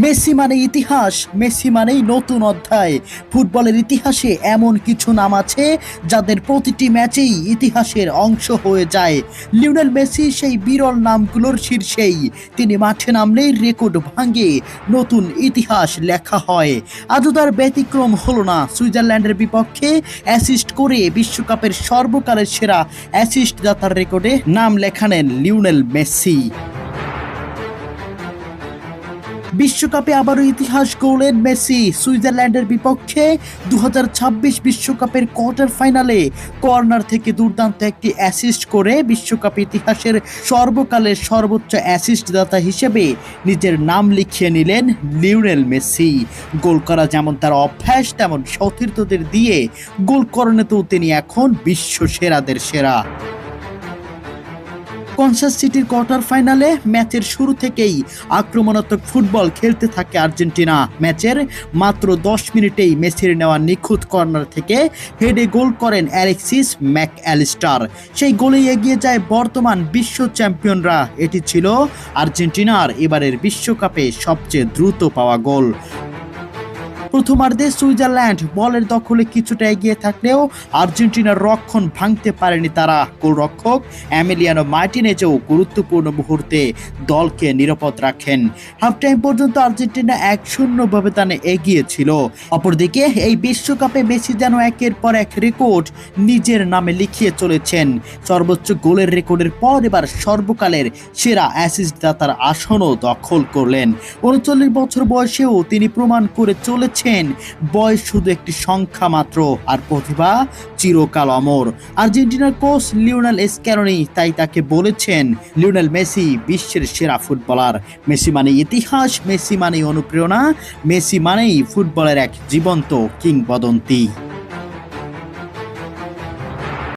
Messi মানে ইতিহাস, Messi মানেই নতুন অধ্যায়। ফুটবলের ইতিহাসে এমন কিছু নাম আছে যাদের প্রতিটি ম্যাচেই ইতিহাসের অংশ হয়ে যায়। লিওনেল মেসি সেই বিরল নামগুলোর শীর্ষেই। তিনি মাঠে নামলেই রেকর্ড ভাঙে, নতুন ইতিহাস লেখা হয়। আজও তার ব্যতিক্রম হলো না। সুইজারল্যান্ডের বিপক্ষে অ্যাসিস্ট করে বিশ্বকাপের সর্বকালের সেরা অ্যাসিস্ট দাতার রেকর্ডে নাম লেখানেন লিওনেল মেসি। বিশ্বকাপে আবারও ইতিহাস গড়লেন মেসি। সুইজারল্যান্ডের বিপক্ষে 2026 বিশ্বকাপের কোয়ার্টার ফাইনালে কর্নার থেকে দুর্দান্ত একটি অ্যাসিস্ট করে বিশ্বকাপ ইতিহাসের সর্বকালের সর্বোচ্চ অ্যাসিস্টদাতা হিসেবে নিজের নাম লিখিয়ে নিলেন লিওনেল মেসি। গোল করা যেমন তার অভ্যাস, তেমন সতীর্থদের দিয়ে গোল করানোতেও তিনি এখন বিশ্ব সেরাদের সেরা। কানসাস সিটির কোয়ার্টার ফাইনালে ম্যাচের শুরু থেকেই আক্রমণাত্মক ফুটবল খেলতে থাকে আর্জেন্টিনা। ম্যাচের মাত্র 10 মিনিটেই মেসির নেওয়া নিখুঁত কর্নার থেকে হেডে গোল করেন অ্যালেক্সিস ম্যাকঅ্যালিস্টার। সেই গোলেই এগিয়ে যায় বর্তমান বিশ্ব চ্যাম্পিয়নরা। এটি ছিল আর্জেন্টিনার এবারের বিশ্বকাপে সবচেয়ে দ্রুত পাওয়া গোল। প্রথমার্ধে সুইজারল্যান্ড বলের দখলে কিছুটা এগিয়ে থাকলেও আর্জেন্টিনার রক্ষণ ভাঙতে পারেনি তারা। গোলরক্ষক এমিলিয়ানো মার্টিনেজও গুরুত্বপূর্ণ মুহূর্তে দলকে নিরাপদ রাখেন। হাফ টাইম পর্যন্ত আর্জেন্টিনা 1-0 ব্যবধানে এগিয়ে ছিল। অপরদিকে এই বিশ্বকাপে মেসি যেন একের পর এক রেকর্ড নিজের নামে লিখিয়ে চলেছেন। সর্বোচ্চ গোলের রেকর্ডের পর এবার সর্বকালের সেরা অ্যাসিস্ট দাতার আসনও দখল করলেন। 39 বছর বয়সেও তিনি প্রমাণ করে চলেছেন বয়স শুধু একটি সংখ্যা মাত্র, আর প্রতিভা চিরকাল অমর। আর্জেন্টিনার কোচ লিওনেল স্ক্যালোনি তাই তাকে বলেছেন, লিওনেল মেসি বিশ্বের সেরা ফুটবলার। মেসি মানে ইতিহাস, মেসি মানে অনুপ্রেরণা, মেসি মানেই ফুটবলের এক জীবন্ত কিংবদন্তি।